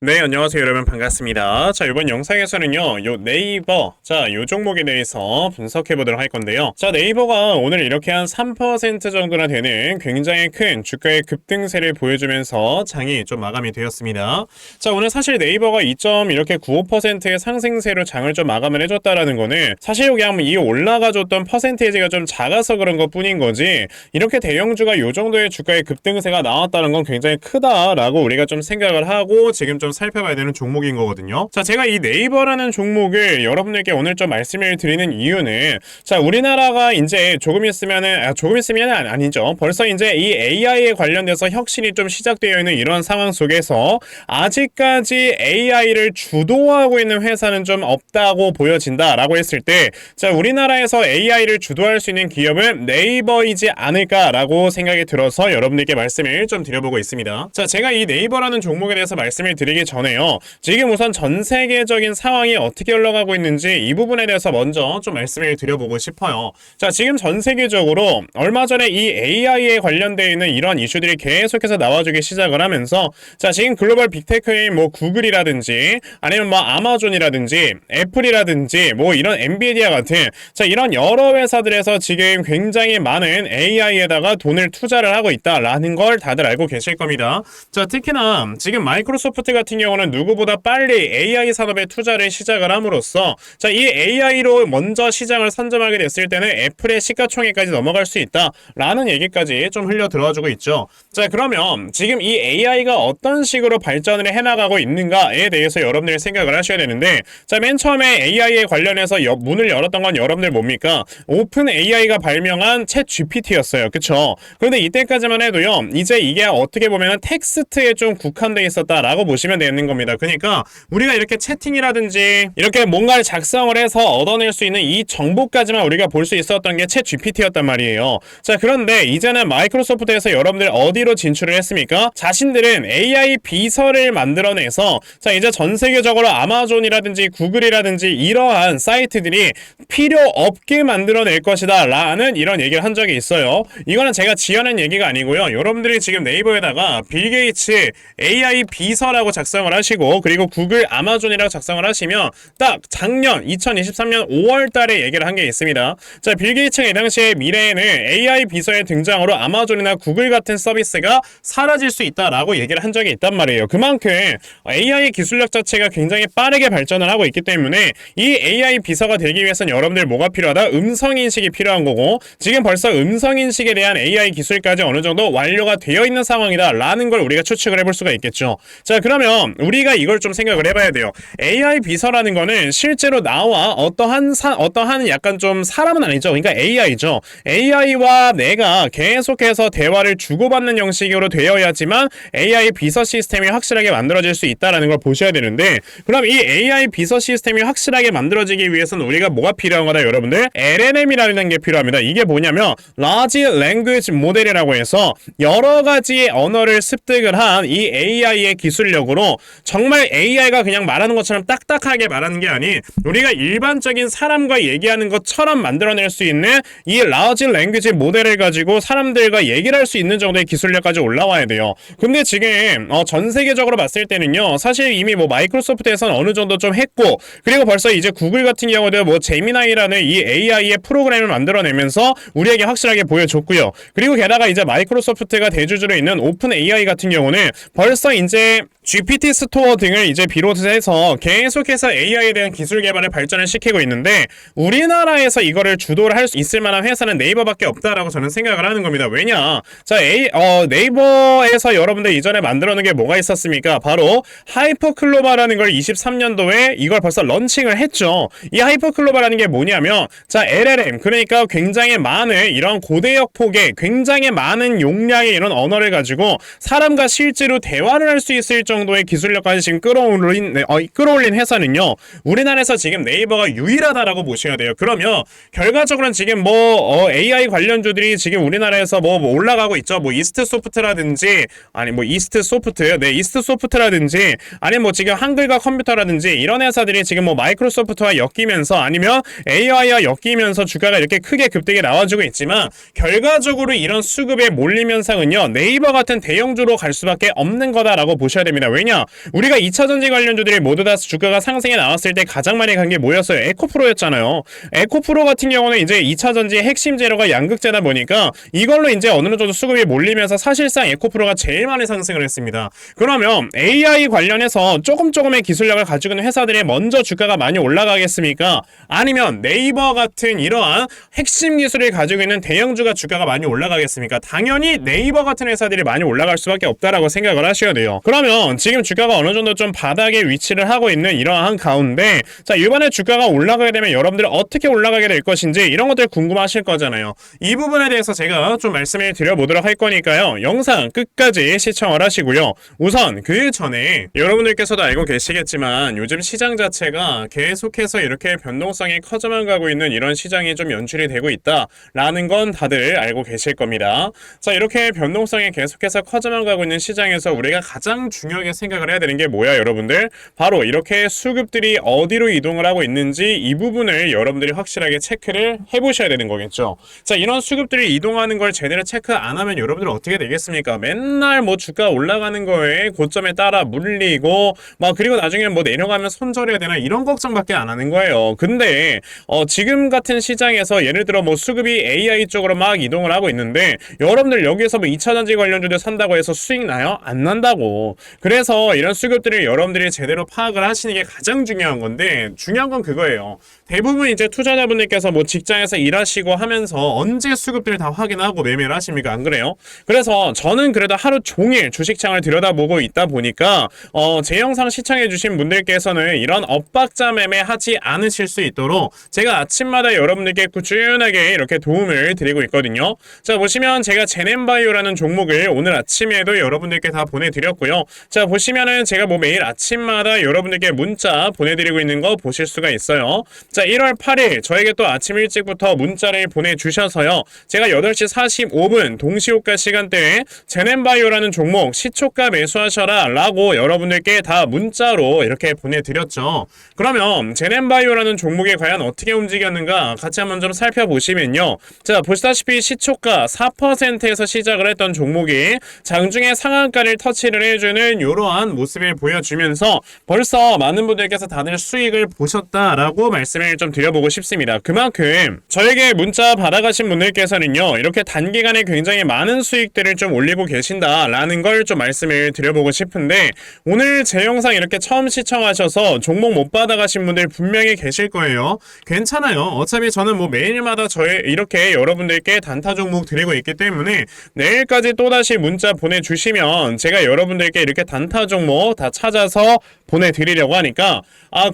네, 안녕하세요, 여러분. 반갑습니다. 자, 이번 영상에서는요, 요 네이버, 요 종목에 대해서 분석해 보도록 할 건데요. 자, 네이버가 오늘 이렇게 한 3% 정도나 되는 굉장히 큰 주가의 급등세를 보여주면서 장이 좀 마감이 되었습니다. 자, 오늘 사실 네이버가 2.95%의 상승세로 장을 좀 마감을 해줬다라는 거는 사실 그냥 이 올라가줬던 퍼센테이지가 좀 작아서 그런 것 뿐인 거지, 이렇게 대형주가 요 정도의 주가의 급등세가 나왔다는 건 굉장히 크다라고 우리가 좀 생각을 하고 지금 좀 살펴봐야 되는 종목인 거거든요. 자, 제가 이 네이버라는 종목을 여러분들께 오늘 좀 말씀을 드리는 이유는, 자, 우리나라가 이제 조금 있으면은 아니죠. 벌써 이제 이 AI에 관련돼서 혁신이 좀 시작되어 있는 이런 상황 속에서 아직까지 AI를 주도하고 있는 회사는 좀 없다고 보여진다라고 했을 때, 자, 우리나라에서 AI를 주도할 수 있는 기업은 네이버이지 않을까라고 생각이 들어서 여러분들께 말씀을 좀 드려보고 있습니다. 자, 제가 이 네이버라는 종목에 대해서 말씀을 드리기 전에요, 지금 우선 전 세계적인 상황이 어떻게 흘러가고 있는지 이 부분에 대해서 먼저 좀 말씀을 드려보고 싶어요. 자, 지금 전 세계적으로 얼마 전에 이 AI에 관련되어 있는 이런 이슈들이 계속해서 나와주기 시작을 하면서, 자, 지금 글로벌 빅테크인 뭐 구글이라든지 아니면 뭐 아마존이라든지 애플이라든지 뭐 이런 엔비디아 같은, 자, 이런 여러 회사들에서 지금 굉장히 많은 AI에다가 돈을 투자를 하고 있다라는 걸 다들 알고 계실 겁니다. 자, 특히나 지금 마이크로소프트 같은 경우는 누구보다 빨리 AI 산업에 투자를 시작을 함으로써, 자, 이 AI로 먼저 시장을 선점하게 됐을 때는 애플의 시가총액까지 넘어갈 수 있다라는 얘기까지 좀 흘려 들어와주고 있죠. 자, 그러면 지금 이 AI가 어떤 식으로 발전을 해나가고 있는가에 대해서 여러분들이 생각을 하셔야 되는데, 자, 맨 처음에 AI에 관련해서 문을 열었던 건 여러분들 뭡니까? 오픈 AI가 발명한 챗 GPT였어요. 그쵸? 그런데 이때까지만 해도요, 이제 이게 어떻게 보면 텍스트에 좀 국한돼 있었다라고 보시면 되는 겁니다. 그러니까 우리가 이렇게 채팅이라든지 이렇게 뭔가를 작성을 해서 얻어낼 수 있는 이 정보까지만 우리가 볼 수 있었던 게 챗 GPT였단 말이에요. 자, 그런데 이제는 마이크로소프트에서 여러분들 어디로 진출을 했습니까? 자신들은 AI 비서를 만들어내서, 자, 이제 전 세계적으로 아마존이라든지 구글이라든지 이러한 사이트들이 필요 없게 만들어낼 것이다 라는 이런 얘기를 한 적이 있어요. 이거는 제가 지어낸 얘기가 아니고요, 여러분들이 지금 네이버에다가 빌 게이츠 AI 비서라고 작성을 하시고 그리고 구글 아마존이라고 작성을 하시면 딱 작년 2023년 5월 달에 얘기를 한 게 있습니다. 자, 빌 게이츠가 이 당시에 미래에는 AI 비서의 등장으로 아마존이나 구글 같은 서비스가 사라질 수 있다라고 얘기를 한 적이 있단 말이에요. 그만큼 AI 기술력 자체가 굉장히 빠르게 발전을 하고 있기 때문에 이 AI 비서가 되기 위해서는 여러분들 뭐가 필요하다? 음성인식이 필요한 거고, 지금 벌써 음성인식에 대한 AI 기술까지 어느 정도 완료가 되어 있는 상황이다 라는 걸 우리가 추측을 해볼 수가 있겠죠. 자, 그러면 우리가 이걸 좀 생각을 해봐야 돼요. AI 비서라는 거는 실제로 나와 어떠한 약간 좀 사람은 아니죠. 그러니까 AI죠. AI와 내가 계속해서 대화를 주고받는 형식으로 되어야지만 AI 비서 시스템이 확실하게 만들어질 수 있다는 걸 보셔야 되는데, 그럼 이 AI 비서 시스템이 확실하게 만들어지기 위해서는 우리가 뭐가 필요한 거다 여러분들? LLM이라는 게 필요합니다. 이게 뭐냐면 Large Language Model이라고 해서 여러 가지 언어를 습득을 한 이 AI의 기술력으로 정말 AI가 그냥 말하는 것처럼 딱딱하게 말하는 게 아닌 우리가 일반적인 사람과 얘기하는 것처럼 만들어낼 수 있는 이 Large Language 모델을 가지고 사람들과 얘기를 할 수 있는 정도의 기술력까지 올라와야 돼요. 근데 지금 전 세계적으로 봤을 때는요, 사실 이미 뭐 마이크로소프트에서는 어느 정도 좀 했고, 그리고 벌써 이제 구글 같은 경우도 뭐 제미나이라는 이 AI의 프로그램을 만들어내면서 우리에게 확실하게 보여줬고요. 그리고 게다가 이제 마이크로소프트가 대주주로 있는 오픈 AI 같은 경우는 벌써 이제 GPT 스토어 등을 이제 비롯해서 계속해서 AI에 대한 기술 개발을 발전을 시키고 있는데, 우리나라에서 이거를 주도를 할 수 있을 만한 회사는 네이버밖에 없다라고 저는 생각을 하는 겁니다. 왜냐? 자, 네이버에서 여러분들 이전에 만들어놓은 게 뭐가 있었습니까? 바로 하이퍼클로바라는 걸 23년도에 이걸 벌써 런칭을 했죠. 이 하이퍼클로바라는 게 뭐냐면, 자, LLM, 그러니까 굉장히 많은 이런 고대역 폭의 굉장히 많은 용량의 이런 언어를 가지고 사람과 실제로 대화를 할 수 있을 정도의 기술력까지 지금 끌어올린 회사는요, 우리나라에서 지금 네이버가 유일하다라고 보셔야 돼요. 그러면 결과적으로는 지금 뭐 AI 관련주들이 지금 우리나라에서 뭐 올라가고 있죠. 뭐 이스트소프트라든지 아니 뭐 이스트소프트라든지 아니 뭐 지금 한글과 컴퓨터라든지 이런 회사들이 지금 뭐 마이크로소프트와 엮이면서 아니면 AI와 엮이면서 주가가 이렇게 크게 급등이 나와주고 있지만, 결과적으로 이런 수급의 몰림 현상은요, 네이버 같은 대형주로 갈 수밖에 없는 거다라고 보셔야 됩니다. 왜냐? 어디냐? 우리가 2차전지 관련주들이 모두 다 주가가 상승에 나왔을 때 가장 많이 간 게 뭐였어요? 에코프로였잖아요. 에코프로 같은 경우는 이제 2차전지의 핵심 재료가 양극재다 보니까 이걸로 이제 어느 정도 수급이 몰리면서 사실상 에코프로가 제일 많이 상승을 했습니다. 그러면 AI 관련해서 조금의 기술력을 가지고 있는 회사들이 먼저 주가가 많이 올라가겠습니까? 아니면 네이버 같은 이러한 핵심 기술을 가지고 있는 대형주가 주가가 많이 올라가겠습니까? 당연히 네이버 같은 회사들이 많이 올라갈 수밖에 없다라고 생각을 하셔야 돼요. 그러면 지금 주가가 어느 정도 좀 바닥에 위치를 하고 있는 이러한 가운데 자, 이번에 주가가 올라가게 되면 여러분들이 어떻게 올라가게 될 것인지 이런 것들 궁금하실 거잖아요. 이 부분에 대해서 제가 좀 말씀을 드려보도록 할 거니까요. 영상 끝까지 시청을 하시고요. 우선 그 전에 여러분들께서도 알고 계시겠지만 요즘 시장 자체가 계속해서 이렇게 변동성이 커져만 가고 있는 이런 시장이 좀 연출이 되고 있다라는 건 다들 알고 계실 겁니다. 자, 이렇게 변동성이 계속해서 커져만 가고 있는 시장에서 우리가 가장 중요하게 생각을 해야 되는 게 뭐야, 여러분들? 바로 이렇게 수급들이 어디로 이동을 하고 있는지 이 부분을 여러분들이 확실하게 체크를 해보셔야 되는 거겠죠. 자, 이런 수급들이 이동하는 걸 제대로 체크 안 하면 여러분들 어떻게 되겠습니까? 맨날 뭐 주가 올라가는 거에 고점에 따라 물리고 막 그리고 나중에 뭐 내려가면 손절해야 되나 이런 걱정밖에 안 하는 거예요. 근데 지금 같은 시장에서 예를 들어 뭐 수급이 AI 쪽으로 막 이동을 하고 있는데 여러분들 여기에서 뭐 2차전지 관련주들 산다고 해서 수익 나요? 안 난다고. 그래서 이런 수급들을 여러분들이 제대로 파악을 하시는 게 가장 중요한 건데 중요한 건 그거예요. 대부분 이제 투자자분들께서 뭐 직장에서 일하시고 하면서 언제 수급들을 다 확인하고 매매를 하십니까? 안 그래요? 그래서 저는 그래도 하루 종일 주식창을 들여다보고 있다 보니까 제 영상 시청해주신 분들께서는 이런 엇박자 매매 하지 않으실 수 있도록 제가 아침마다 여러분들께 꾸준하게 이렇게 도움을 드리고 있거든요. 자, 보시면 제가 제넨바이오라는 종목을 오늘 아침에도 여러분들께 다 보내드렸고요. 자, 보시면은 제가 뭐 매일 아침마다 여러분들께 문자 보내드리고 있는 거 보실 수가 있어요. 자, 1월 8일 저에게 또 아침 일찍부터 문자를 보내주셔서요. 제가 8시 45분 동시호가 시간대에 제넨바이오라는 종목 시초가 매수하셔라 라고 여러분들께 다 문자로 이렇게 보내드렸죠. 그러면 제넨바이오라는 종목이 과연 어떻게 움직였는가 같이 한번 좀 살펴보시면요. 자, 보시다시피 시초가 4%에서 시작을 했던 종목이 장중에 상한가를 터치를 해주는 이러한 모습을 보여주면서 벌써 많은 분들께서 다들 수익을 보셨다라고 말씀을 좀 드려보고 싶습니다. 그만큼 저에게 문자 받아가신 분들께서는요, 이렇게 단기간에 굉장히 많은 수익들을 좀 올리고 계신다라는 걸 좀 말씀을 드려보고 싶은데 오늘 제 영상 이렇게 처음 시청하셔서 종목 못 받아가신 분들 분명히 계실 거예요. 괜찮아요. 어차피 저는 뭐 매일마다 이렇게 여러분들께 단타 종목 드리고 있기 때문에 내일까지 또다시 문자 보내주시면 제가 여러분들께 이렇게 단타 종목 다 찾아서 보내드리려고 하니까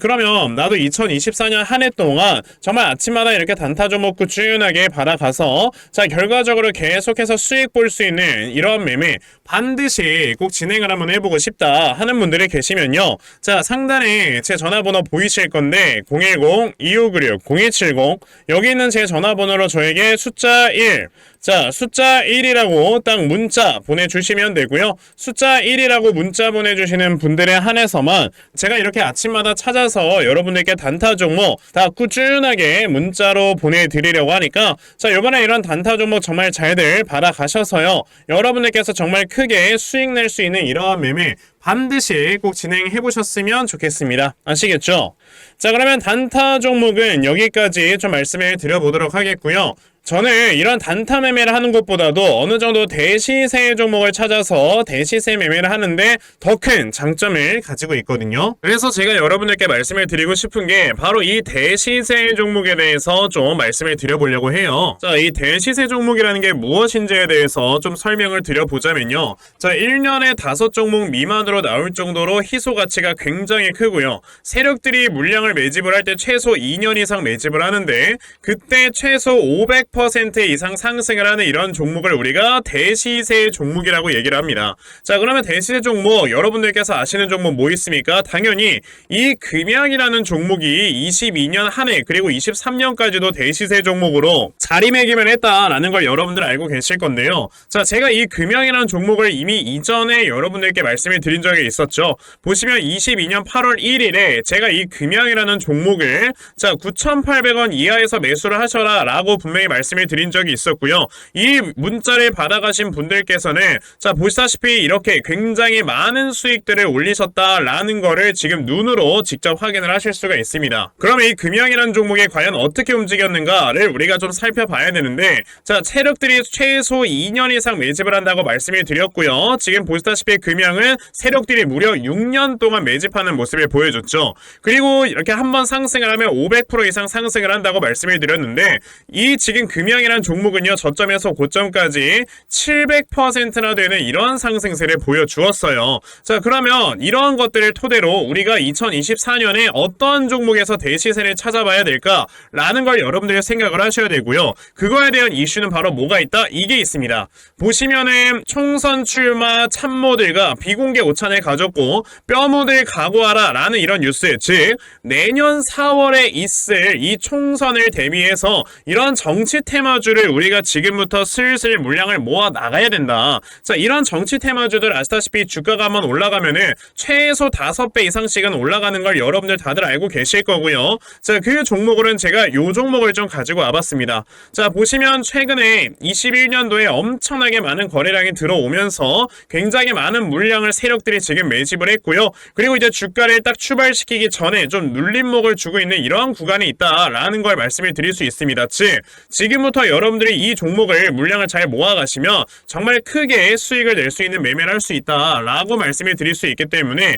그러면 나도 2024년 한 해 동안 정말 아침마다 이렇게 단타 종목 꾸준하게 받아가서 자, 결과적으로 계속해서 수익 볼 수 있는 이런 매매 반드시 꼭 진행을 한번 해보고 싶다 하는 분들이 계시면요. 자, 상단에 제 전화번호 보이실 건데 010-2596-0170 여기 있는 제 전화번호로 저에게 숫자 1 자, 숫자 1이라고 딱 문자 보내주시면 되고요. 숫자 1이라고 문자 보내주시는 분들에 한해서만 제가 이렇게 아침마다 찾아서 여러분들께 단타 종목 다 꾸준하게 문자로 보내드리려고 하니까 자, 이번에 이런 단타 종목 정말 잘들 받아가셔서요. 여러분들께서 정말 크게 수익 낼 수 있는 이러한 매매 반드시 꼭 진행해 보셨으면 좋겠습니다. 아시겠죠? 자, 그러면 단타 종목은 여기까지 좀 말씀을 드려보도록 하겠고요. 저는 이런 단타 매매를 하는 것보다도 어느 정도 대시세 종목을 찾아서 대시세 매매를 하는데 더 큰 장점을 가지고 있거든요. 그래서 제가 여러분들께 말씀을 드리고 싶은 게 바로 이 대시세 종목에 대해서 좀 말씀을 드려보려고 해요. 자, 이 대시세 종목이라는 게 무엇인지에 대해서 좀 설명을 드려보자면요. 자, 1년에 5종목 미만으로 나올 정도로 희소 가치가 굉장히 크고요. 세력들이 물량을 매집을 할 때 최소 2년 이상 매집을 하는데 그때 최소 500% 이상 상승을 하는 이런 종목을 우리가 대시세 종목이라고 얘기를 합니다. 자, 그러면 대시세 종목 여러분들께서 아시는 종목 뭐 있습니까? 당연히 이 금양이라는 종목이 22년 한 해 그리고 23년까지도 대시세 종목으로 자리매김을 했다라는 걸 여러분들 알고 계실 건데요. 자, 제가 이 금양이라는 종목을 이미 이전에 여러분들께 말씀을 드린 적이 있었죠. 보시면 22년 8월 1일에 제가 이 금양이라는 종목을 자, 9,800원 이하에서 매수를 하셔라 라고 분명히 말씀을 드린 적이 있었고요. 이 문자를 받아가신 분들께서는 자, 보시다시피 이렇게 굉장히 많은 수익들을 올리셨다라는 거를 지금 눈으로 직접 확인을 하실 수가 있습니다. 그러면 이 금양이라는 종목이 과연 어떻게 움직였는가를 우리가 좀 살펴봐야 되는데, 자, 세력들이 최소 2년 이상 매집을 한다고 말씀을 드렸고요. 지금 보시다시피 금양은 세력들이 무려 6년 동안 매집하는 모습을 보여줬죠. 그리고 이렇게 한번 상승을 하면 500% 이상 상승을 한다고 말씀을 드렸는데, 이 지금 금양이라는 종목은요, 저점에서 고점까지 700%나 되는 이런 상승세를 보여주었어요. 자, 그러면 이러한 것들을 토대로 우리가 2024년에 어떤 종목에서 대시세를 찾아봐야 될까라는 걸 여러분들이 생각을 하셔야 되고요. 그거에 대한 이슈는 바로 뭐가 있다? 이게 있습니다. 보시면은 총선 출마 참모들과 비공개 오찬을 가졌고 뼈묻을 각오하라 라는 이런 뉴스, 즉 내년 4월에 있을 이 총선을 대비해서 이런 정치 테마주를 우리가 지금부터 슬슬 물량을 모아 나가야 된다. 자, 이런 정치 테마주들 아시다시피 주가가 한번 올라가면은 최소 5배 이상씩은 올라가는 걸 여러분들 다들 알고 계실 거고요. 자, 그 종목으로는 제가 요 종목을 좀 가지고 와봤습니다. 자, 보시면 최근에 21년도에 엄청나게 많은 거래량이 들어오면서 굉장히 많은 물량을 세력들이 지금 매집을 했고요. 그리고 이제 주가를 딱 출발시키기 전에 좀 눌림목을 주고 있는 이러한 구간이 있다라는 걸 말씀을 드릴 수 있습니다. 즉, 지금부터 여러분들이 이 종목을 물량을 잘 모아가시면 정말 크게 수익을 낼 수 있는 매매를 할 수 있다라고 말씀을 드릴 수 있기 때문에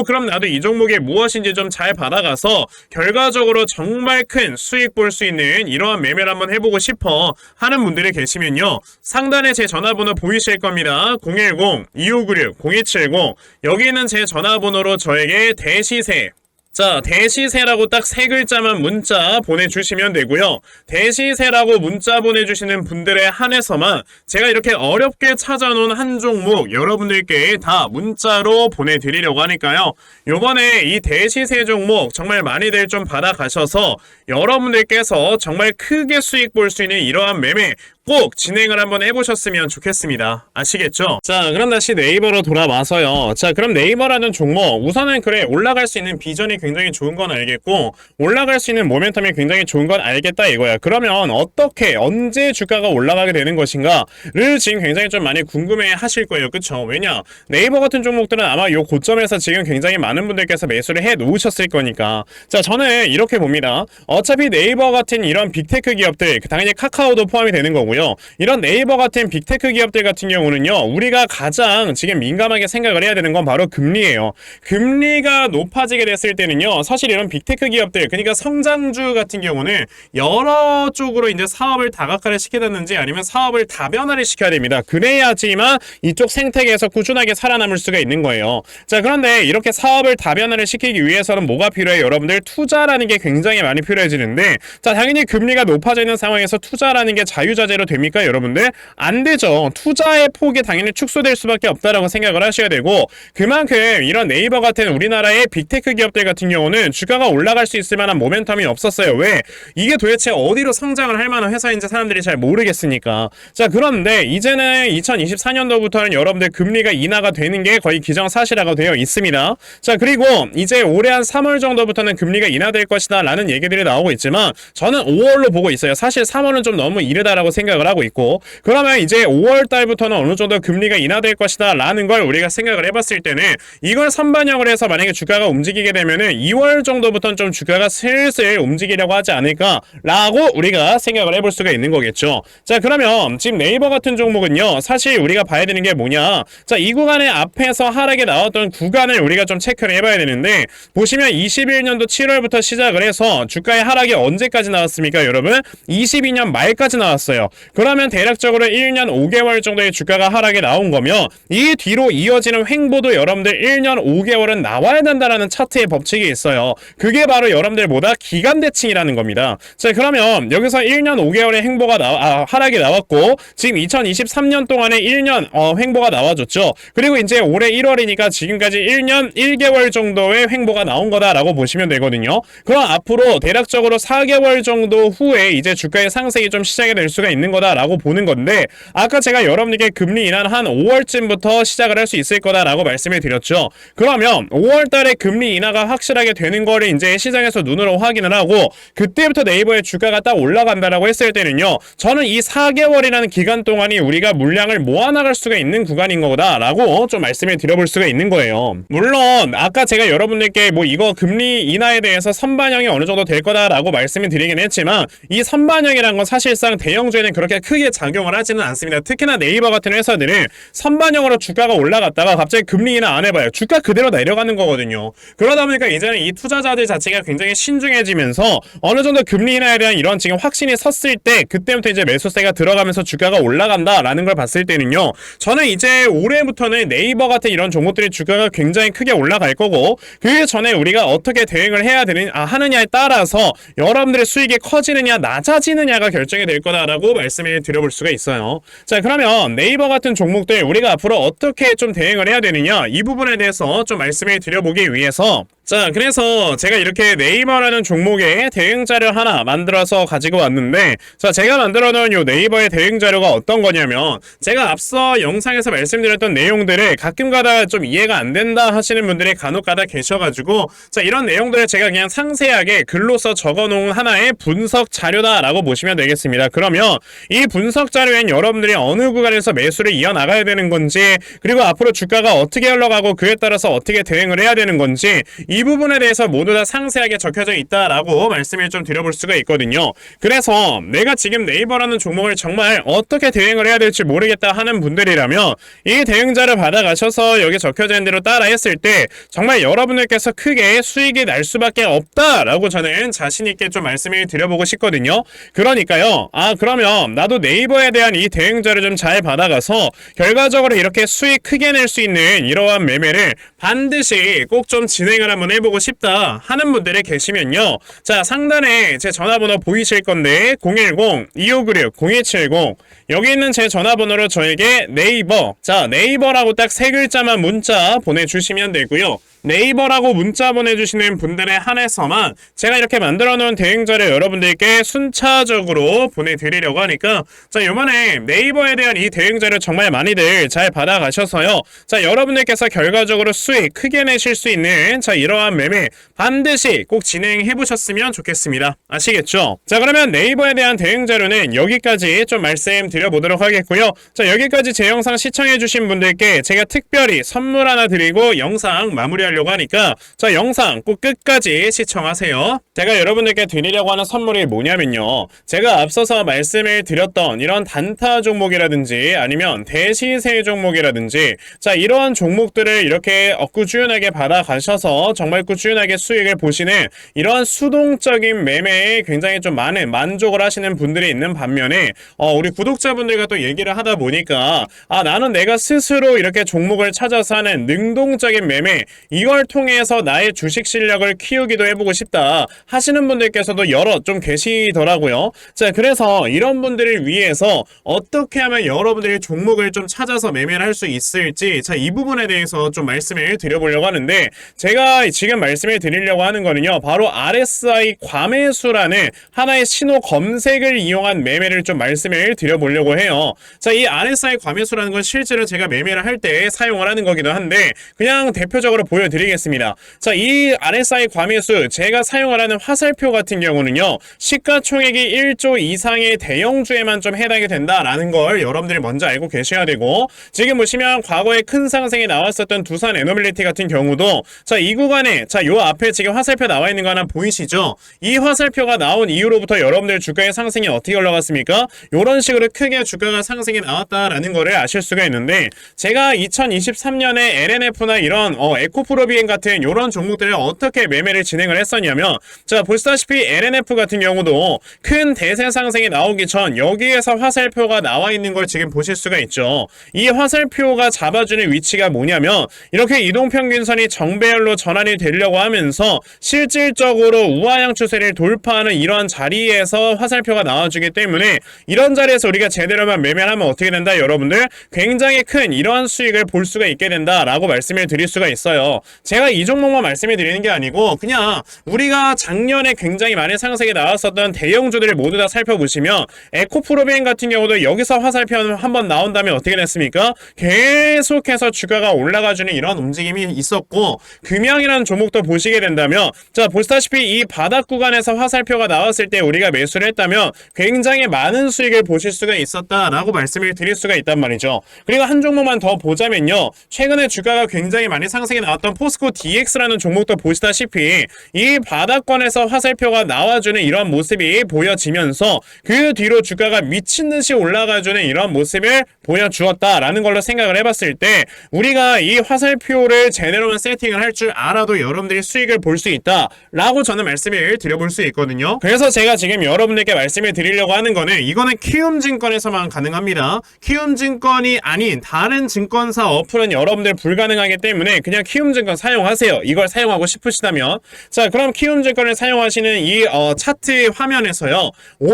그럼 나도 이 종목이 무엇인지 좀 잘 받아가서 결과적으로 정말 큰 수익 볼 수 있는 이러한 매매를 한번 해보고 싶어 하는 분들이 계시면요, 상단에 제 전화번호 보이실 겁니다. 010-2596-0270 여기 있는 제 전화번호로 저에게 대시세, 자, 대시세라고 딱 3글자만 문자 보내주시면 되고요. 대시세라고 문자 보내주시는 분들에 한해서만 제가 이렇게 어렵게 찾아놓은 한 종목 여러분들께 다 문자로 보내드리려고 하니까요. 요번에 이 대시세 종목 정말 많이들 좀 받아가셔서 여러분들께서 정말 크게 수익 볼 수 있는 이러한 매매 꼭 진행을 한번 해보셨으면 좋겠습니다. 아시겠죠? 자, 그럼 다시 네이버로 돌아와서요. 자, 그럼 네이버라는 종목, 우선은 그래, 올라갈 수 있는 비전이 굉장히 좋은 건 알겠고 올라갈 수 있는 모멘텀이 굉장히 좋은 건 알겠다 이거야. 그러면 어떻게, 언제 주가가 올라가게 되는 것인가를 지금 굉장히 좀 많이 궁금해 하실 거예요. 그쵸? 왜냐? 네이버 같은 종목들은 아마 요 고점에서 지금 굉장히 많은 분들께서 매수를 해 놓으셨을 거니까. 자, 저는 이렇게 봅니다. 어차피 네이버 같은 이런 빅테크 기업들, 당연히 카카오도 포함이 되는 거고요. 이런 네이버 같은 빅테크 기업들 같은 경우는요, 우리가 가장 지금 민감하게 생각을 해야 되는 건 바로 금리예요. 금리가 높아지게 됐을 때는요, 사실 이런 빅테크 기업들, 그러니까 성장주 같은 경우는 여러 쪽으로 이제 사업을 다각화를 시키든지 아니면 사업을 다변화를 시켜야 됩니다. 그래야지만 이쪽 생태계에서 꾸준하게 살아남을 수가 있는 거예요. 자, 그런데 이렇게 사업을 다변화를 시키기 위해서는 뭐가 필요해요? 여러분들 투자라는 게 굉장히 많이 필요해지는데, 자, 당연히 금리가 높아져 있는 상황에서 투자라는 게 자유자재로 됩니까, 여러분들? 안 되죠. 투자의 폭이 당연히 축소될 수밖에 없다라고 생각을 하셔야 되고, 그만큼 이런 네이버 같은 우리나라의 빅테크 기업들 같은 경우는 주가가 올라갈 수 있을 만한 모멘텀이 없었어요. 왜? 이게 도대체 어디로 성장을 할 만한 회사인지 사람들이 잘 모르겠으니까. 자, 그런데 이제는 2024년도부터는 여러분들 금리가 인하가 되는 게 거의 기정사실화가 되어 있습니다. 자, 그리고 이제 올해 한 3월 정도부터는 금리가 인하될 것이다 라는 얘기들이 나오고 있지만 저는 5월로 보고 있어요. 사실 3월은 좀 너무 이르다라고 생각을 하고 있고, 그러면 이제 5월 달부터는 어느 정도 금리가 인하될 것이다 라는 걸 우리가 생각을 해봤을 때는 이걸 선반영을 해서 만약에 주가가 움직이게 되면은 2월 정도부터는 좀 주가가 슬슬 움직이려고 하지 않을까 라고 우리가 생각을 해볼 수가 있는 거겠죠. 자, 그러면 지금 네이버 같은 종목은요, 사실 우리가 봐야 되는 게 뭐냐, 자, 이 구간의 앞에서 하락이 나왔던 구간을 우리가 좀 체크를 해봐야 되는데, 보시면 21년도 7월부터 시작을 해서 주가의 하락이 언제까지 나왔습니까, 여러분? 22년 말까지 나왔어요. 그러면 대략적으로 1년 5개월 정도의 주가가 하락이 나온 거면 이 뒤로 이어지는 횡보도 여러분들 1년 5개월은 나와야 된다라는 차트의 법칙이 있어요. 그게 바로 여러분들 뭐다? 기간대칭이라는 겁니다. 자, 그러면 여기서 1년 5개월의 횡보가 하락이 나왔고, 지금 2023년 동안에 1년 횡보가 나와줬죠. 그리고 이제 올해 1월이니까 지금까지 1년 1개월 정도의 횡보가 나온 거다라고 보시면 되거든요. 그럼 앞으로 대략적으로 4개월 정도 후에 이제 주가의 상승이 좀 시작이 될 수가 있는 거다라고 보는 건데, 아까 제가 여러분에게 금리 인하는 한 5월쯤부터 시작을 할 수 있을 거다라고 말씀을 드렸죠. 그러면 5월 달에 금리 인하가 확실하게 되는 거를 이제 시장에서 눈으로 확인을 하고 그때부터 네이버의 주가가 딱 올라간다라고 했을 때는요, 저는 이 4개월이라는 기간 동안이 우리가 물량을 모아나갈 수가 있는 구간인 거다라고 좀 말씀을 드려볼 수가 있는 거예요. 물론 아까 제가 여러분들께 뭐 이거 금리 인하에 대해서 선반영이 어느 정도 될 거다라고 말씀을 드리긴 했지만, 이 선반영이란 건 사실상 대형주에는 그렇게 크게 작용을 하지는 않습니다. 특히나 네이버 같은 회사들은 선반영으로 주가가 올라갔다가 갑자기 금리 인하 안 해봐요. 주가 그대로 내려가는 거거든요. 그러다 보니까 이제는 이 투자자들 자체가 굉장히 신중해지면서 어느 정도 금리 인하에 대한 이런 지금 확신이 섰을 때 그때부터 이제 매수세가 들어가면서 주가가 올라간다라는 걸 봤을 때는요, 저는 이제 올해부터는 네이버 같은 이런 종목들의 주가가 굉장히 크게 올라갈 거고, 그 전에 우리가 어떻게 대응을 해야 하느냐에 따라서 여러분들의 수익이 커지느냐 낮아지느냐가 결정이 될 거다라고 말씀을 드려볼 수가 있어요. 자, 그러면 네이버 같은 종목들 우리가 앞으로 어떻게 좀 대응을 해야 되느냐, 이 부분에 대해서 좀 말씀을 드려보기 위해서, 자, 그래서 제가 이렇게 네이버라는 종목의 대응 자료 하나 만들어서 가지고 왔는데, 자, 제가 만들어 놓은 요 네이버의 대응 자료가 어떤 거냐면, 제가 앞서 영상에서 말씀드렸던 내용들을 가끔가다 좀 이해가 안 된다 하시는 분들이 간혹가다 계셔가지고, 자, 이런 내용들을 제가 그냥 상세하게 글로써 적어 놓은 하나의 분석 자료다라고 보시면 되겠습니다. 그러면 이 분석 자료엔 여러분들이 어느 구간에서 매수를 이어나가야 되는 건지, 그리고 앞으로 주가가 어떻게 흘러가고 그에 따라서 어떻게 대응을 해야 되는 건지, 이 부분에 대해서 모두 다 상세하게 적혀져 있다라고 말씀을 좀 드려볼 수가 있거든요. 그래서 내가 지금 네이버라는 종목을 정말 어떻게 대응을 해야 될지 모르겠다 하는 분들이라면 이 대응자를 받아가셔서 여기 적혀져 있는 대로 따라 했을 때 정말 여러분들께서 크게 수익이 날 수밖에 없다라고 저는 자신있게 좀 말씀을 드려보고 싶거든요. 그러니까요, 그러면 나도 네이버에 대한 이 대응자를 좀 잘 받아가서 결과적으로 이렇게 수익 크게 낼 수 있는 이러한 매매를 반드시 꼭 좀 진행을 한번 해보고 싶다 하는 분들이 계시면요, 자, 상단에 제 전화번호 보이실 건데 010-2596-0270 여기 있는 제 전화번호로 저에게 네이버, 자, 네이버라고 딱 세 글자만 문자 보내주시면 되고요. 네이버라고 문자 보내주시는 분들에 한해서만 제가 이렇게 만들어놓은 대응자를 여러분들께 순차적으로 보내드리려고 하니까, 자, 이번에 네이버에 대한 이 대응자를 정말 많이들 잘 받아가셔서요, 자, 여러분들께서 결과적으로 수익 크게 내실 수 있는, 자, 이러한 매매 반드시 꼭 진행해보셨으면 좋겠습니다. 아시겠죠? 자, 그러면 네이버에 대한 대응자료는 여기까지 좀 말씀드려보도록 하겠고요. 자, 여기까지 제 영상 시청해주신 분들께 제가 특별히 선물 하나 드리고 영상 마무리하려고 하니까, 자, 영상 꼭 끝까지 시청하세요. 제가 여러분들께 드리려고 하는 선물이 뭐냐면요, 제가 앞서서 말씀을 드렸던 이런 단타 종목이라든지 아니면 대시세 종목이라든지, 자, 이러한 종목들을 이렇게 꾸준하게 받아가셔서 정말 꾸준하게 수익을 보시는 이러한 수동적인 매매에 굉장히 좀 많은 만족을 하시는 분들이 있는 반면에, 우리 구독자분들과 또 얘기를 하다 보니까 나는 내가 스스로 이렇게 종목을 찾아서 하는 능동적인 매매, 이걸 통해서 나의 주식 실력을 키우기도 해보고 싶다 하시는 분들께서도 여럿 좀 계시더라고요. 자, 그래서 이런 분들을 위해서 어떻게 하면 여러분들이 종목을 좀 찾아서 매매를 할 수 있을지, 자, 이 부분에 대해서 좀 말씀을 드려보려고 하는데, 제가 지금 말씀을 드리려고 하는 거는요, 바로 RSI 과매수라는 하나의 신호 검색을 이용한 매매를 좀 말씀을 드려보려고 해요. 자, 이 RSI 과매수라는 건 실제로 제가 매매를 할 때 사용을 하는 거기도 한데, 그냥 대표적으로 보여드리겠습니다. 자, 이 RSI 과매수, 제가 사용을 하는 화살표 같은 경우는요, 시가총액이 1조 이상의 대형주에만 좀 해당이 된다라는 걸 여러분들이 먼저 알고 계셔야 되고, 지금 보시면 과거에 큰 상승이 나왔었던 두산 에너빌리티 같은 경우도, 자, 이 구간에, 자, 요 앞에 지금 화살표 나와 있는 거 하나 보이시죠? 이 화살표가 나온 이후로부터 여러분들 주가의 상승이 어떻게 올라갔습니까? 요런 식으로 크게 주가가 상승이 나왔다라는 거를 아실 수가 있는데, 제가 2023년에 LNF나 이런 에코프로비엔 같은 요런 종목들을 어떻게 매매를 진행을 했었냐면, 자, 보시다시피 LNF 같은 경우도 큰 대세 상승이 나오기 전 여기에서 화살표가 나와 있는 걸 지금 보실 수가 있죠. 이 화살표가 잡아주는 위치가 뭐냐면, 이렇게 이동평균선이 정배열로 전환이 기반이 되려고 하면서 실질적으로 우하향 추세를 돌파하는 이런 자리에서 화살표가 나와주기 때문에 이런 자리에서 우리가 제대로만 매매를 하면 어떻게 된다? 여러분들 굉장히 큰 이러한 수익을 볼 수가 있게 된다라고 말씀을 드릴 수가 있어요. 제가 이 종목만 말씀을 드리는 게 아니고 그냥 우리가 작년에 굉장히 많이 상승이 나왔었던 대형주들을 모두 다 살펴보시면 에코프로비엔 같은 경우도 여기서 화살표 한번 나온다면 어떻게 됐습니까? 계속해서 주가가 올라가주는 이런 움직임이 있었고, 금양이라는 종목도 보시게 된다면 자 보시다시피 이 바닥 구간에서 화살표가 나왔을 때 우리가 매수를 했다면 굉장히 많은 수익을 보실 수가 있었다라고 말씀을 드릴 수가 있단 말이죠. 그리고 한 종목만 더 보자면요, 최근에 주가가 굉장히 많이 상승이 나왔던 포스코 DX라는 종목도 보시다시피 이 바닥권에서 화살표가 나와주는 이런 모습이 보여지면서 그 뒤로 주가가 미친듯이 올라가주는 이런 모습을 보여주었다라는 걸로 생각을 해봤을 때 우리가 이 화살표를 제대로만 세팅을 할 줄 알아도 여러분들이 수익을 볼 수 있다라고 저는 말씀을 드려볼 수 있거든요. 그래서 제가 지금 여러분들께 말씀을 드리려고 하는 거는 이거는 키움증권에서만 가능합니다. 키움증권이 아닌 다른 증권사 어플은 여러분들 불가능하기 때문에 그냥 키움증권 사용하세요. 이걸 사용하고 싶으시다면. 자, 그럼 키움증권을 사용하시는 이 차트 화면에서요,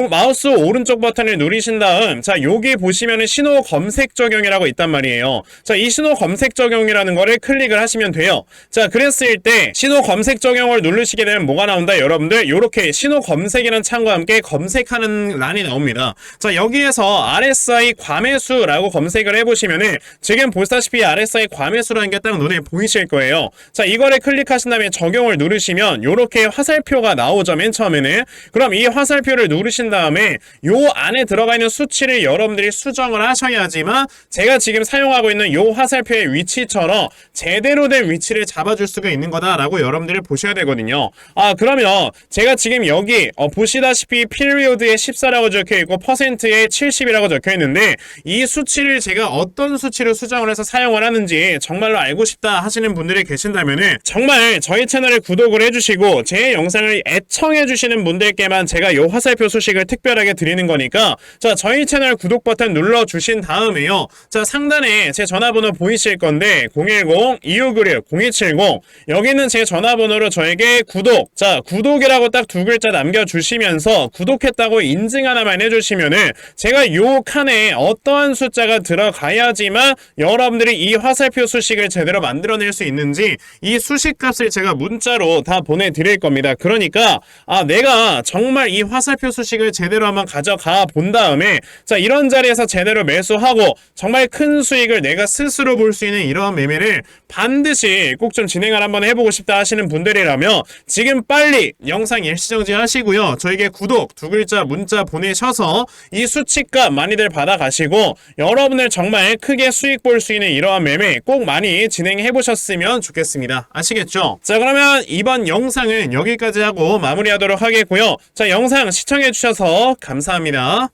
마우스 오른쪽 버튼을 누르신 다음 자 여기 보시면은 신호 검색 적용이라고 있단 말이에요. 자, 이 신호 검색 적용이라는 거를 클릭을 하시면 돼요. 자, 그랬을 때 신호 검색 적용을 누르시게 되면 뭐가 나온다? 여러분들 이렇게 신호 검색이라는 창과 함께 검색하는 란이 나옵니다. 자, 여기에서 RSI 과매수라고 검색을 해보시면은 지금 보시다시피 RSI 과매수라는 게 딱 눈에 보이실 거예요. 자, 이거를 클릭하신 다음에 적용을 누르시면 이렇게 화살표가 나오죠, 맨 처음에는. 그럼 이 화살표를 누르신 다음에 요 안에 들어가 있는 수치를 여러분들이 수정을 하셔야지만 제가 지금 사용하고 있는 요 화살표의 위치처럼 제대로 된 위치를 잡아줄 수가 있는 거다라고 여러분들이 보셔야 되거든요. 그러면 제가 지금 여기 보시다시피 피리오드에 14라고 적혀있고 퍼센트에 70이라고 적혀있는데 이 수치를 제가 어떤 수치로 수정을 해서 사용을 하는지 정말로 알고 싶다 하시는 분들이 계신다면은 정말 저희 채널을 구독을 해주시고 제 영상을 애청해주시는 분들께만 제가 요 화살표 소식을 특별하게 드리는 거니까 자 저희 채널 구독 버튼 눌러주신 다음에요, 자 상단에 제 전화번호 보이실 건데 010-2596-0270 여기는 제 전화번호로 저에게 구독, 자 구독이라고 딱 두 글자 남겨주시면서 구독했다고 인증 하나만 해주시면은 제가 요 칸에 어떠한 숫자가 들어가야지만 여러분들이 이 화살표 수식을 제대로 만들어낼 수 있는지 이 수식값을 제가 문자로 다 보내드릴 겁니다. 그러니까 내가 정말 이 화살표 수식을 제대로 한번 가져가 본 다음에 자 이런 자리에서 제대로 매수하고 정말 큰 수익을 내가 스스로 볼 수 있는 이러한 매매를 반드시 꼭 좀 진행을 한번 해보고 싶다 하시는 분들이라면 지금 빨리 영상 일시정지 하시고요, 저에게 구독 두 글자 문자 보내셔서 이 수치값 많이들 받아가시고 여러분들 정말 크게 수익 볼 수 있는 이러한 매매 꼭 많이 진행해 보셨으면 좋겠습니다. 아시겠죠? 자, 그러면 이번 영상은 여기까지 하고 마무리하도록 하겠고요. 자, 영상 시청해 주셔서 감사합니다.